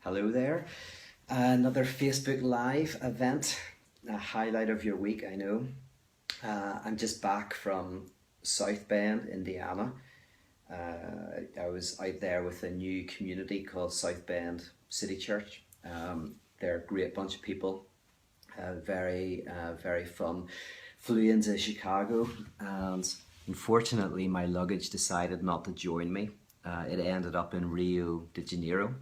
Hello there. Another Facebook Live event, a highlight of your week, I know. I'm just back from South Bend, Indiana. I was out there with a new community called South Bend City Church. They're a great bunch of people, very fun. Flew into Chicago, and unfortunately, my luggage decided not to join me. It ended up in Rio de Janeiro.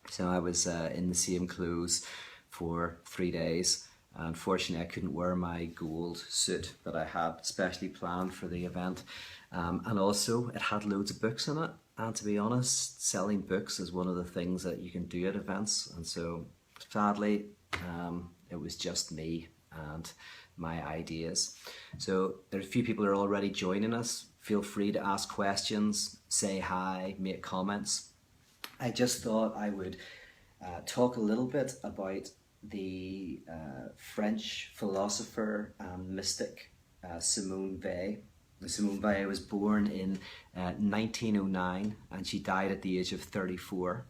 So I was in the same clothes for 3 days. Unfortunately, I couldn't wear my gold suit that I had specially planned for the event. And also, it had loads of books in it. And to be honest, selling books is one of the things that you can do at events. And so, sadly, it was just me and my ideas. So there are a few people who are already joining us. Feel free to ask questions, say hi, make comments. I just thought I would talk a little bit about the French philosopher and mystic Simone Weil. Simone Weil was born in 1909 and she died at the age of 34.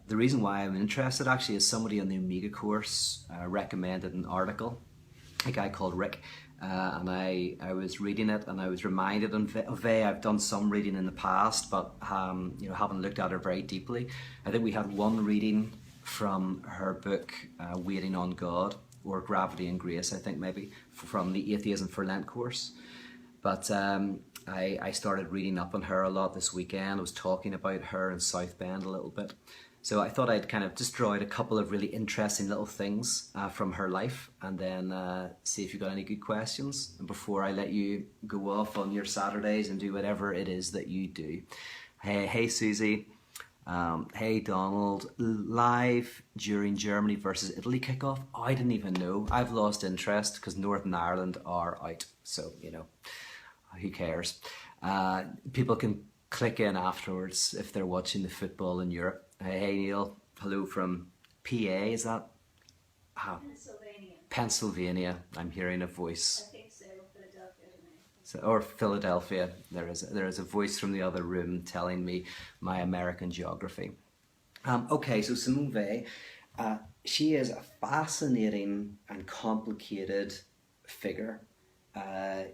The reason why I'm interested actually is somebody on the Omega course recommended an article, a guy called Rick, and I was reading it and I was reminded of Weil. I've done some reading in the past, but haven't looked at her very deeply. I think we had one reading from her book, Waiting on God, or Gravity and Grace, I think maybe, from the Atheism for Lent course. But I started reading up on her a lot this weekend. I was talking about her in South Bend a little bit. So I thought I'd kind of just draw out a couple of really interesting little things from her life and then see if you've got any good questions and before I let you go off on your Saturdays and do whatever it is that you do. Hey Susie, hey Donald, live during Germany versus Italy kickoff. I didn't even know. I've lost interest because Northern Ireland are out. So, who cares? People can click in afterwards if they're watching the football in Europe. Hey Neil, hello from PA, is that? Pennsylvania. Pennsylvania, I'm hearing a voice. I think so, Philadelphia. Or Philadelphia, there is a voice from the other room telling me my American geography. Okay, so Simone Weil, she is a fascinating and complicated figure.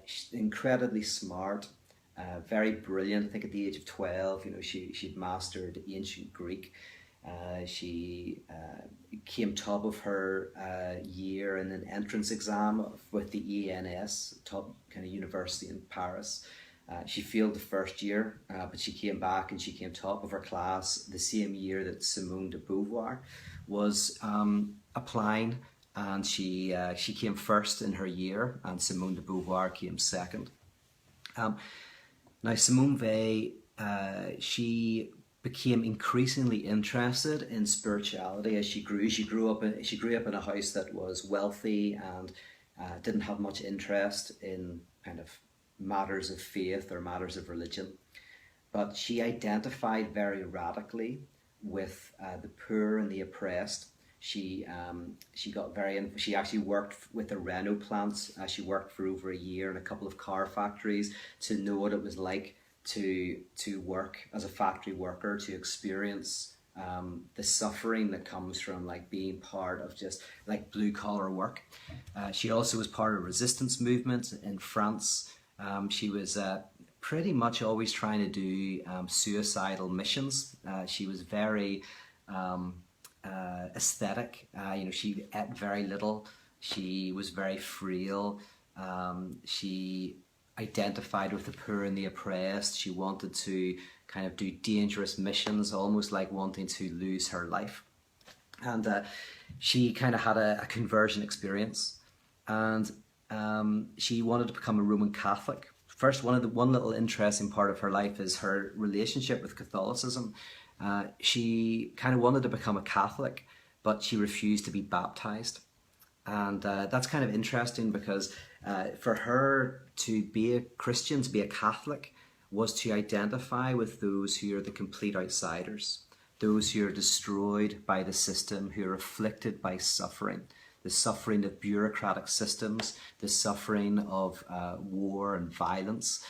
She's incredibly smart. Very brilliant. I think at the age of 12, she'd mastered ancient Greek. She came top of her year in an entrance exam with the ENS, top kind of university in Paris. She failed the first year, but she came back and she came top of her class the same year that Simone de Beauvoir was applying, and she came first in her year, and Simone de Beauvoir came second. Now, Simone Weil, she became increasingly interested in spirituality as she grew. She grew up in a house that was wealthy and didn't have much interest in kind of matters of faith or matters of religion. But she identified very radically with the poor and the oppressed. She actually worked with the Renault plants. She worked for over a year in a couple of car factories to know what it was like to work as a factory worker, to experience the suffering that comes from like being part of just like blue collar work. She also was part of a resistance movement in France. She was pretty much always trying to do suicidal missions. She was very aesthetic. She ate very little. She was very frail. She identified with the poor and the oppressed. She wanted to kind of do dangerous missions, almost like wanting to lose her life. And she kind of had a conversion experience, and she wanted to become a Roman Catholic. First, one little interesting part of her life is her relationship with Catholicism. She kind of wanted to become a Catholic, but she refused to be baptized. And that's kind of interesting because for her to be a Christian, to be a Catholic, was to identify with those who are the complete outsiders, those who are destroyed by the system, who are afflicted by suffering, the suffering of bureaucratic systems, the suffering of war and violence.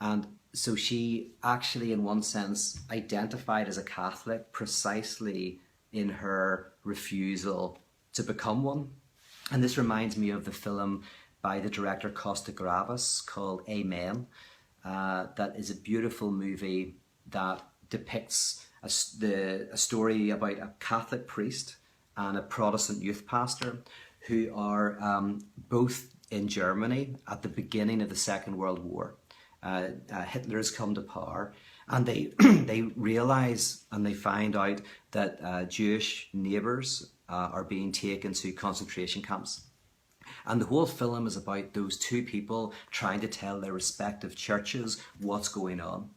And so she actually, in one sense, identified as a Catholic precisely in her refusal to become one. And this reminds me of the film by the director Costa Gravas called Amen. That is a beautiful movie that depicts a story about a Catholic priest and a Protestant youth pastor who are both in Germany at the beginning of the Second World War. Hitler has come to power, and they they realize and they find out that Jewish neighbors are being taken to concentration camps. And the whole film is about those two people trying to tell their respective churches what's going on.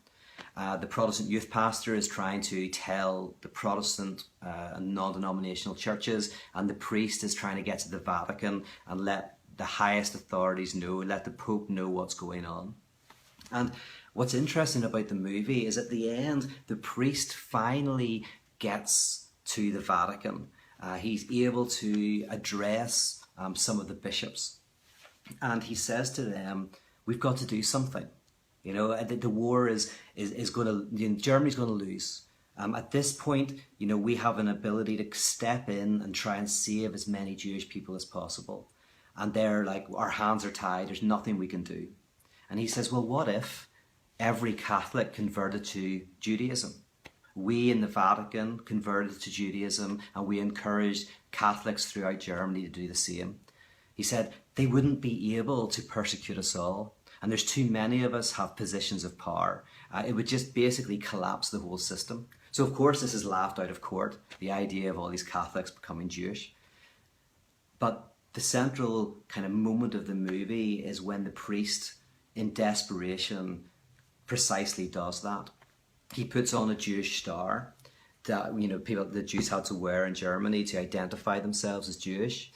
The Protestant youth pastor is trying to tell the Protestant and non-denominational churches, and the priest is trying to get to the Vatican and let the highest authorities know, let the Pope know what's going on. And what's interesting about the movie is at the end, the priest finally gets to the Vatican. He's able to address some of the bishops. And he says to them, we've got to do something. You know, the war is going to, Germany's going to lose. At this point, you know, we have an ability to step in and try and save as many Jewish people as possible. And they're like, our hands are tied, there's nothing we can do. And he says, well, what if every Catholic converted to Judaism? We in the Vatican converted to Judaism, and we encouraged Catholics throughout Germany to do the same. He said, they wouldn't be able to persecute us all. And there's too many of us have positions of power. It would just basically collapse the whole system. So of course this is laughed out of court, the idea of all these Catholics becoming Jewish. But the central kind of moment of the movie is when the priest, in desperation, precisely does that. He puts on a Jewish star that, you know, the Jews had to wear in Germany to identify themselves as Jewish.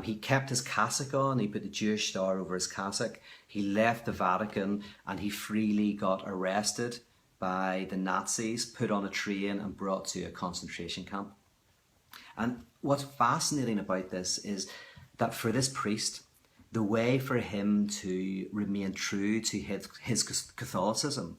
He kept his cassock on, he put the Jewish star over his cassock. He left the Vatican and he freely got arrested by the Nazis, put on a train and brought to a concentration camp. And what's fascinating about this is that for this priest, the way for him to remain true to his Catholicism,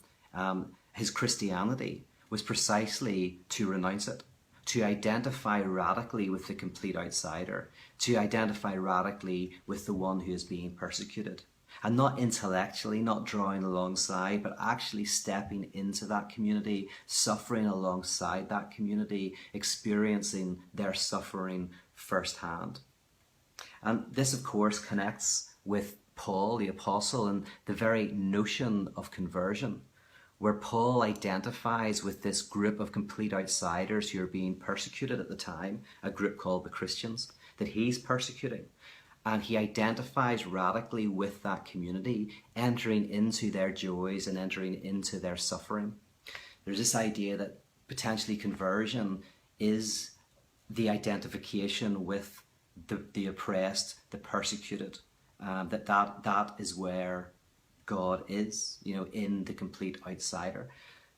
his Christianity, was precisely to renounce it, to identify radically with the complete outsider, to identify radically with the one who is being persecuted. And not intellectually, not drawing alongside, but actually stepping into that community, suffering alongside that community, experiencing their suffering firsthand. And this, of course, connects with Paul, the apostle, and the very notion of conversion, where Paul identifies with this group of complete outsiders who are being persecuted at the time, a group called the Christians, that he's persecuting. And he identifies radically with that community, entering into their joys and entering into their suffering. There's this idea that potentially conversion is the identification with the oppressed, the persecuted, that is where God is, you know, in the complete outsider.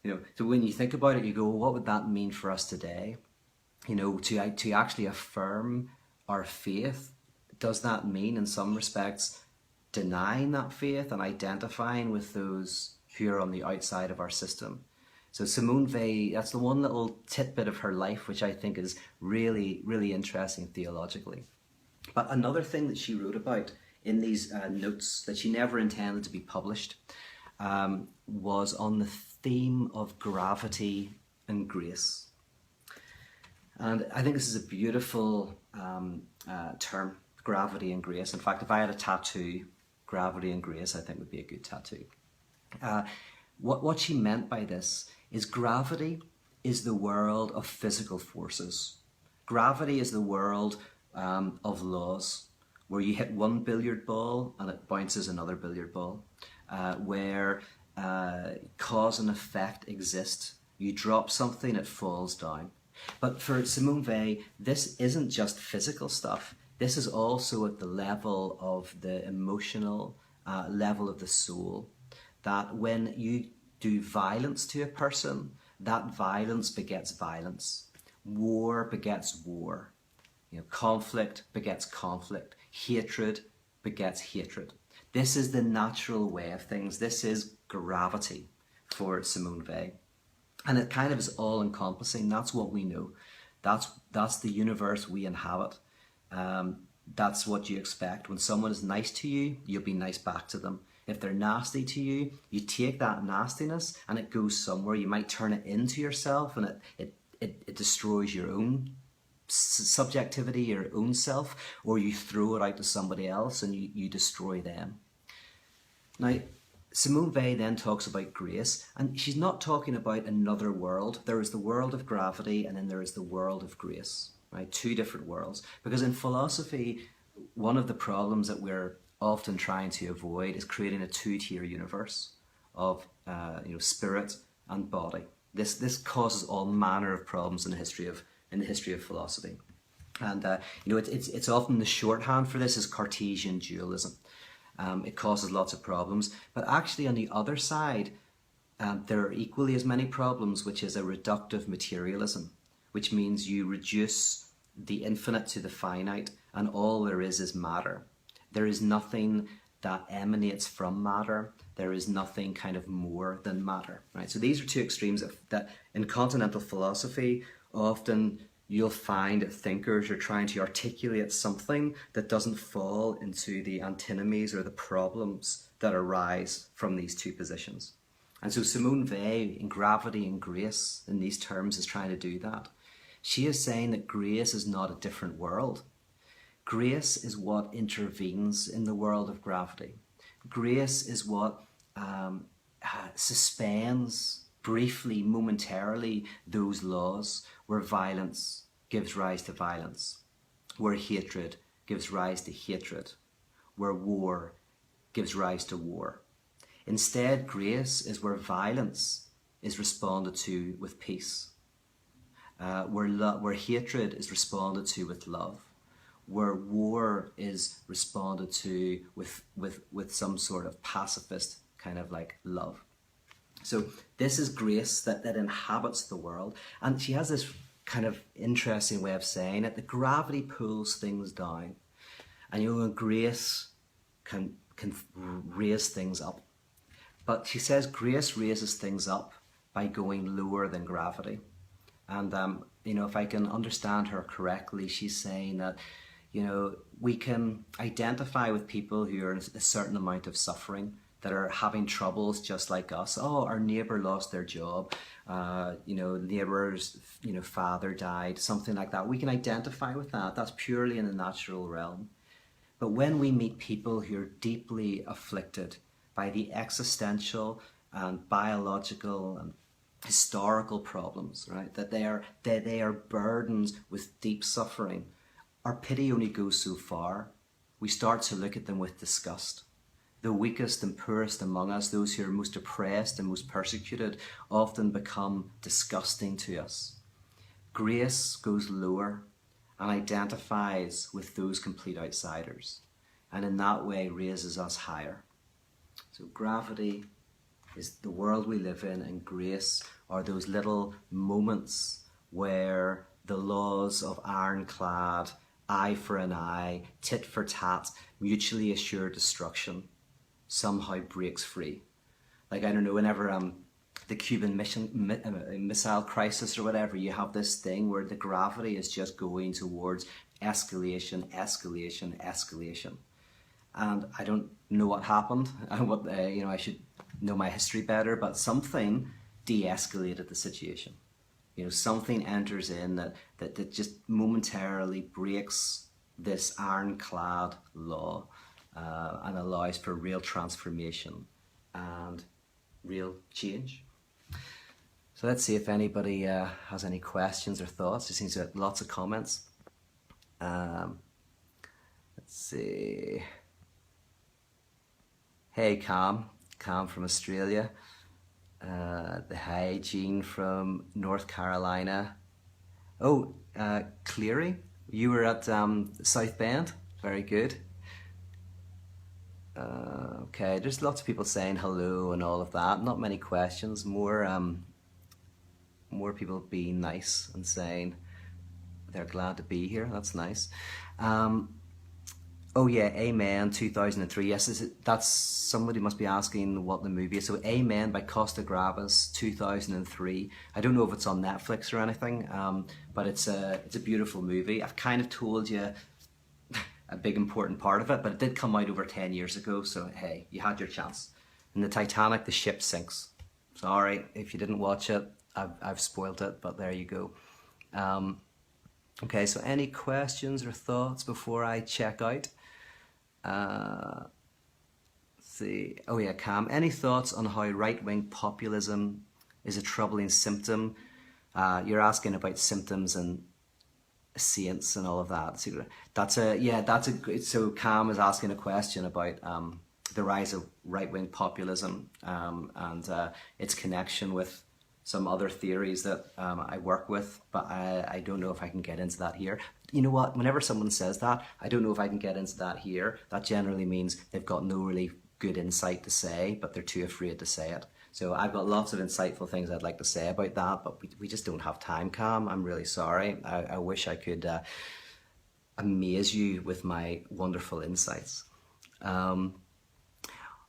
You know, so when you think about it, you go, well, what would that mean for us today? You know, to actually affirm our faith, does that mean in some respects denying that faith and identifying with those who are on the outside of our system? So Simone Weil, that's the one little tidbit of her life which I think is really, really interesting theologically. But another thing that she wrote about in these notes that she never intended to be published was on the theme of gravity and grace. And I think this is a beautiful term, gravity and grace. In fact, if I had a tattoo, gravity and grace, I think would be a good tattoo. What she meant by this is gravity is the world of physical forces. Gravity is the world of laws, where you hit one billiard ball and it bounces another billiard ball, where cause and effect exist. You drop something, it falls down. But for Simone Weil, this isn't just physical stuff. This is also at the level of the emotional level of the soul, that when you do violence to a person, that violence begets violence. War begets war. You know, conflict begets conflict. Hatred begets hatred. This is the natural way of things. This is gravity for Simone Weil. And it kind of is all-encompassing. That's what we know. That's the universe we inhabit. That's what you expect. When someone is nice to you, you'll be nice back to them. If they're nasty to you, you take that nastiness and it goes somewhere. You might turn it into yourself, and it destroys your own subjectivity, your own self, or you throw it out to somebody else and you destroy them. Now, Simone Weil then talks about grace, and she's not talking about another world. There is the world of gravity, and then there is the world of grace, right? Two different worlds. Because in philosophy, one of the problems that we're often trying to avoid is creating a two-tier universe of spirit and body. This causes all manner of problems in the history of philosophy, and it's often the shorthand for this is Cartesian dualism. It causes lots of problems, but actually on the other side, there are equally as many problems, which is a reductive materialism, which means you reduce the infinite to the finite, and all there is matter. There is nothing that emanates from matter. There is nothing kind of more than matter, right? So these are two extremes that in continental philosophy, often you'll find that thinkers are trying to articulate something that doesn't fall into the antinomies or the problems that arise from these two positions. And so Simone Weil, in Gravity and Grace, in these terms, is trying to do that. She is saying that grace is not a different world. Grace is what intervenes in the world of gravity. Grace is what suspends briefly, momentarily, those laws where violence gives rise to violence, where hatred gives rise to hatred, where war gives rise to war. Instead, grace is where violence is responded to with peace, where hatred is responded to with love, where war is responded to with some sort of pacifist kind of like love. So this is grace that inhabits the world. And she has this kind of interesting way of saying it, that gravity pulls things down. And grace can raise things up. But she says grace raises things up by going lower than gravity. And if I can understand her correctly, she's saying that we can identify with people who are in a certain amount of suffering, that are having troubles just like us. Oh, our neighbour lost their job, neighbour's father died, something like that. We can identify with that. That's purely in the natural realm. But when we meet people who are deeply afflicted by the existential and biological and historical problems, right, that they are burdened with deep suffering, our pity only goes so far. We start to look at them with disgust. The weakest and poorest among us, those who are most oppressed and most persecuted, often become disgusting to us. Grace goes lower and identifies with those complete outsiders, and in that way raises us higher. So gravity is the world we live in, and grace are those little moments where the laws of ironclad, eye for an eye, tit for tat, mutually assured destruction somehow breaks free. Like, I don't know, whenever the Cuban Missile Crisis or whatever, you have this thing where the gravity is just going towards escalation, escalation, escalation. And I don't know what happened. I should know my history better, but something de-escalated the situation. Something enters in that just momentarily breaks this ironclad law and allows for real transformation and real change. So let's see if anybody has any questions or thoughts. There seems to be lots of comments. Let's see. Hey, Cam from Australia. Hi, Jean from North Carolina. Oh, Cleary, you were at South Bend. Very good. Okay, there's lots of people saying hello and all of that. Not many questions. More people being nice and saying they're glad to be here. That's nice. Oh yeah, Amen, 2003. Yes, that's somebody must be asking what the movie is. So Amen by Costa Gravas, 2003. I don't know if it's on Netflix or anything, but it's a beautiful movie. I've kind of told you a big important part of it, but it did come out over 10 years ago, so hey, you had your chance. In the Titanic, the ship sinks. Sorry if you didn't watch it, I've spoiled it, but there you go. Okay, so any questions or thoughts before I check out? Let's see. Oh yeah, Cam. Any thoughts on how right-wing populism is a troubling symptom? You're asking about symptoms and saints and all of that. So that's a great. So Cam is asking a question about the rise of right-wing populism and its connection with some other theories that I work with, but I don't know if I can get into that here. You know what? Whenever someone says that, I don't know if I can get into that here, that generally means they've got no really good insight to say, but they're too afraid to say it. So I've got lots of insightful things I'd like to say about that, but we just don't have time, Cam. I'm really sorry. I wish I could amaze you with my wonderful insights.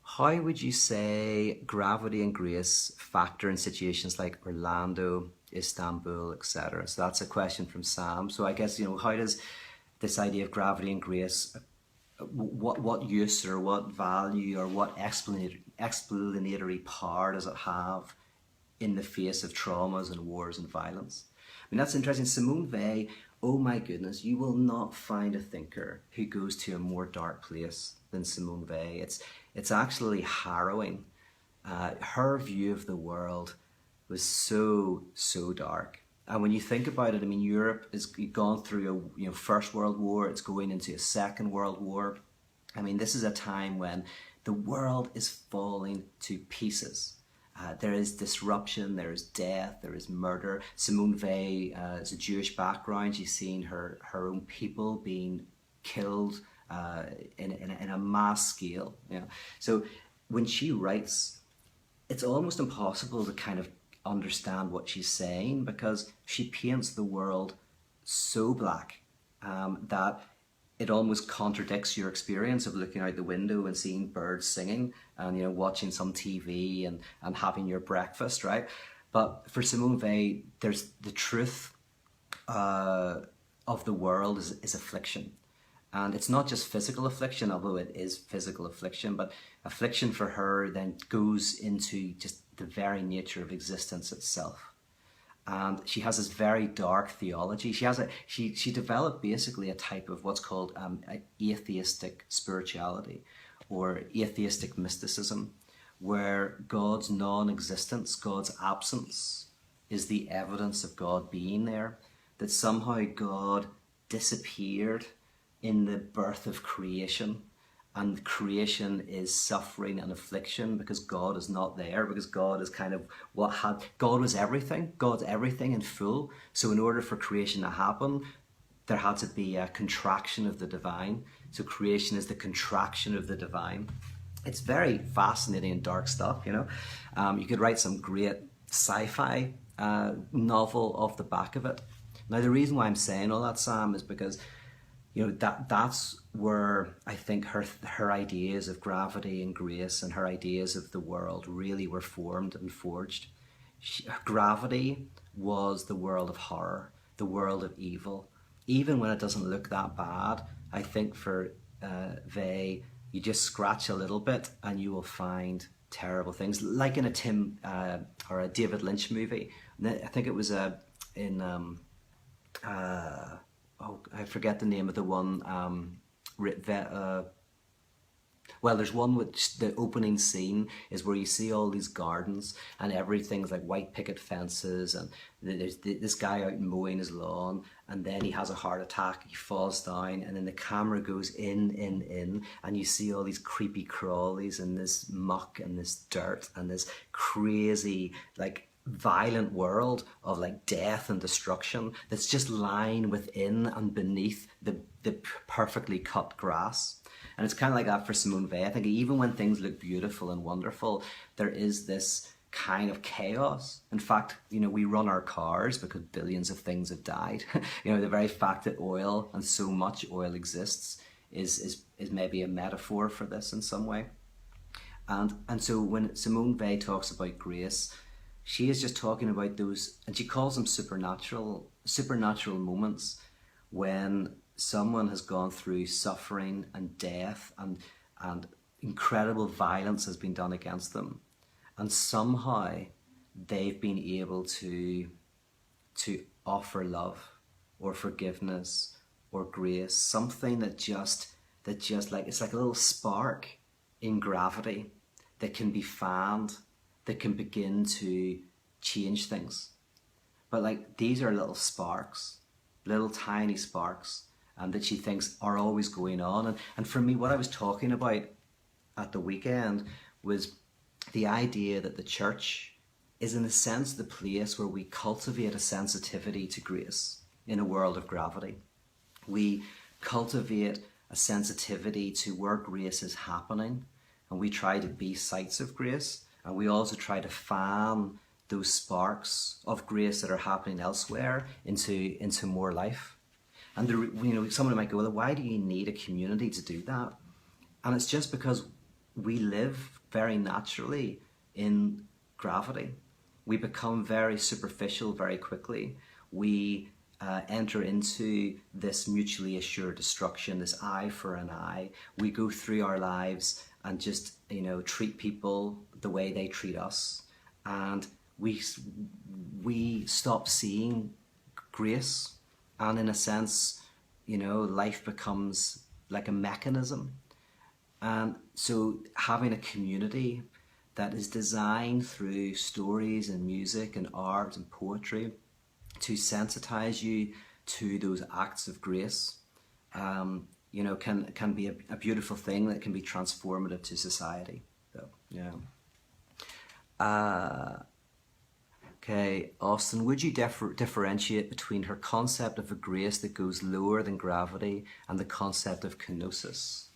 How would you say gravity and grace factor in situations like Orlando, Istanbul, etc.? So that's a question from Sam. So I guess, how does this idea of gravity and grace, what use or what value or what explanatory power does it have in the face of traumas and wars and violence? I mean, that's interesting. Simone Weil, oh my goodness, you will not find a thinker who goes to a more dark place than Simone Weil. It's actually harrowing. Her view of the world was so dark. And when you think about it, I mean, Europe has gone through a First World War. It's going into a Second World War. I mean, this is a time when the world is falling to pieces. There is disruption, there is death, there is murder. Simone Weil has a Jewish background. She's seen her own people being killed in a mass scale. So when she writes, it's almost impossible to kind of understand what she's saying because she paints the world so black that it almost contradicts your experience of looking out the window and seeing birds singing and watching some TV and having your breakfast, right? But for Simone Weil, there's the truth of the world is affliction. And it's not just physical affliction, although it is physical affliction, but affliction for her then goes into just the very nature of existence itself. And she has this very dark theology. She developed basically a type of what's called atheistic spirituality or atheistic mysticism, where God's non-existence, God's absence, is the evidence of God being there, that somehow God disappeared in the birth of creation, and creation is suffering and affliction because God is not there, because God is kind of God was everything. God's everything in full. So in order for creation to happen, there had to be a contraction of the divine. So creation is the contraction of the divine. It's very fascinating and dark stuff, You could write some great sci-fi novel off the back of it. Now, the reason why I'm saying all that, Sam, is because that's where I think her ideas of gravity and grace and her ideas of the world really were formed and forged. Gravity was the world of horror, the world of evil. Even when it doesn't look that bad, I think for Weil, you just scratch a little bit and you will find terrible things, like in a Tim or a David Lynch movie. I think it was I forget the name of the one. Well, there's one which the opening scene is where you see all these gardens and everything's like white picket fences, and there's this guy out mowing his lawn, and then he has a heart attack, he falls down, and then the camera goes in, and you see all these creepy crawlies and this muck and this dirt and this crazy like violent world of like death and destruction that's just lying within and beneath the perfectly cut grass. And it's kind of like that for Simone Weil. I think even when things look beautiful and wonderful, there is this kind of chaos. In fact, we run our cars because billions of things have died. The very fact that oil and so much oil exists is maybe a metaphor for this in some way. And so when Simone Weil talks about grace, she is just talking about those, and she calls them supernatural moments when someone has gone through suffering and death, and incredible violence has been done against them, and somehow they've been able to offer love or forgiveness or grace, something that just like, it's like a little spark in gravity that can be fanned, that can begin to change things. But like, these are little sparks, little tiny sparks, that she thinks are always going on. And for me, what I was talking about at the weekend was the idea that the church is, in a sense, the place where we cultivate a sensitivity to grace in a world of gravity. We cultivate a sensitivity to where grace is happening, and we try to be sites of grace, and we also try to fan those sparks of grace that are happening elsewhere into more life. And someone might go, well, why do you need a community to do that? And it's just because we live very naturally in gravity. We become very superficial very quickly. We enter into this mutually assured destruction, this eye for an eye. We go through our lives and just, treat people the way they treat us. And we stop seeing grace. And in a sense, life becomes like a mechanism. And so having a community that is designed through stories and music and art and poetry to sensitize you to those acts of grace, can be a beautiful thing that can be transformative to society. So, yeah. Okay, Austin, would you differentiate between her concept of a grace that goes lower than gravity and the concept of kenosis?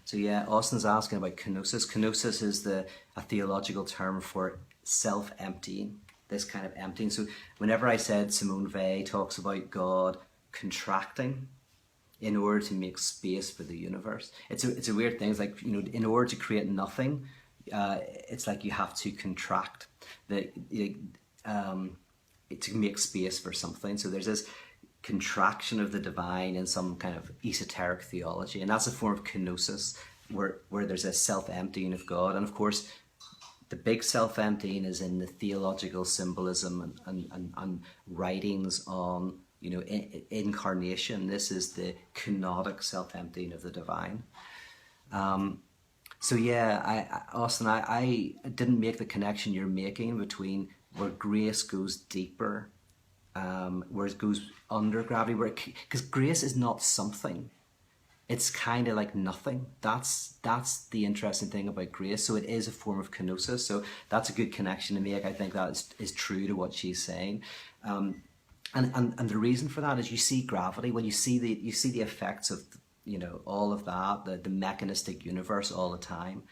So yeah, Austin's asking about kenosis. Kenosis is a theological term for self-emptying, this kind of emptying. So whenever I said Simone Weil talks about God contracting in order to make space for the universe, it's a weird thing. It's like, in order to create nothing, it's like you have to contract to make space for something. So there's this contraction of the divine in some kind of esoteric theology, and that's a form of kenosis where there's a self-emptying of God. And of course, the big self-emptying is in the theological symbolism and writings on incarnation. This is the kenotic self-emptying of the divine. So yeah, Austin, I didn't make the connection you're making between where grace goes deeper, where it goes under gravity, because grace is not something. It's kind of like nothing. That's the interesting thing about grace. So it is a form of kenosis. So that's a good connection to make. I think that is true to what she's saying. And the reason for that is you see gravity. Well, you see the effects of all of that, the mechanistic universe all the time.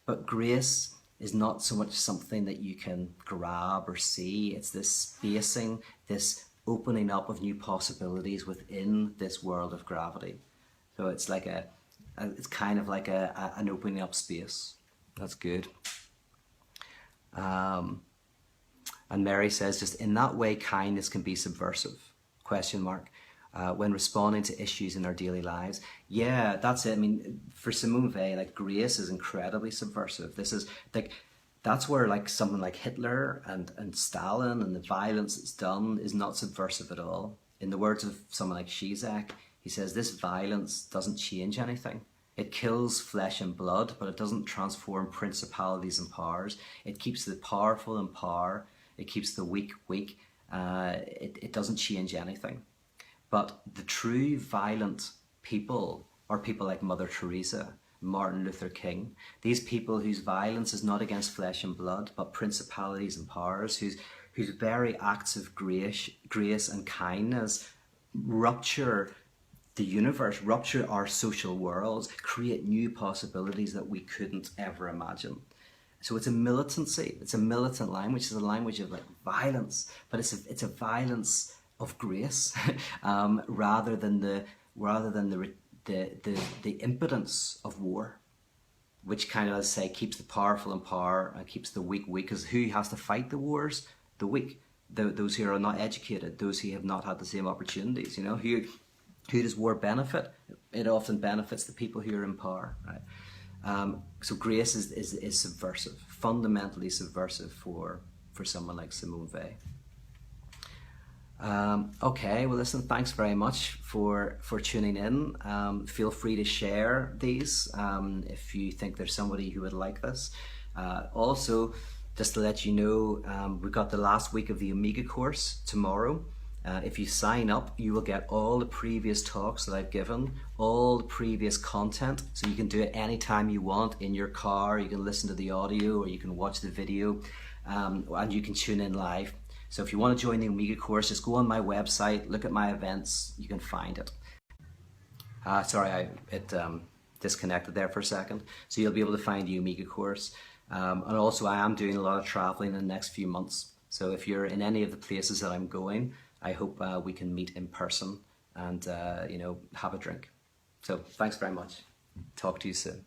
But grace is not so much something that you can grab or see. It's this spacing, this opening up of new possibilities within this world of gravity. So it's like it's kind of like an opening up space. That's good. And Mary says, just in that way, kindness can be subversive? ? When responding to issues in our daily lives. Yeah, that's it. I mean, for Simone Weil, like, grace is incredibly subversive. This is like, that's where like someone like Hitler and Stalin and the violence that's done is not subversive at all. In the words of someone like Zizek, he says this violence doesn't change anything. It kills flesh and blood, but it doesn't transform principalities and powers. It keeps the powerful in power. It keeps the weak weak. It doesn't change anything. But the true violent people are people like Mother Teresa, Martin Luther King. These people whose violence is not against flesh and blood, but principalities and powers, whose very acts of grace and kindness rupture the universe, rupture our social worlds, create new possibilities that we couldn't ever imagine. So it's a militancy. It's a militant language. It's a language of like violence, but it's a violence of grace, rather than the the impotence of war, which kind of, as I say, keeps the powerful in power and keeps the weak weak. Because who has to fight the wars? The weak, those who are not educated, those who have not had the same opportunities. You know, who does war benefit? It often benefits the people who are in power, right? So grace is subversive, fundamentally subversive for someone like Simone Weil. Okay, well listen, thanks very much for tuning in. Feel free to share these if you think there's somebody who would like this. Also, just to let you know, we've got the last week of the Omega course tomorrow. If you sign up, you will get all the previous talks that I've given, all the previous content, so you can do it anytime you want in your car. You can listen to the audio or you can watch the video, and you can tune in live. So if you want to join the Omega course, just go on my website, look at my events, you can find it. Sorry, it disconnected there for a second. So you'll be able to find the Omega course. And also I am doing a lot of traveling in the next few months. So if you're in any of the places that I'm going, I hope we can meet in person and have a drink. So thanks very much. Talk to you soon.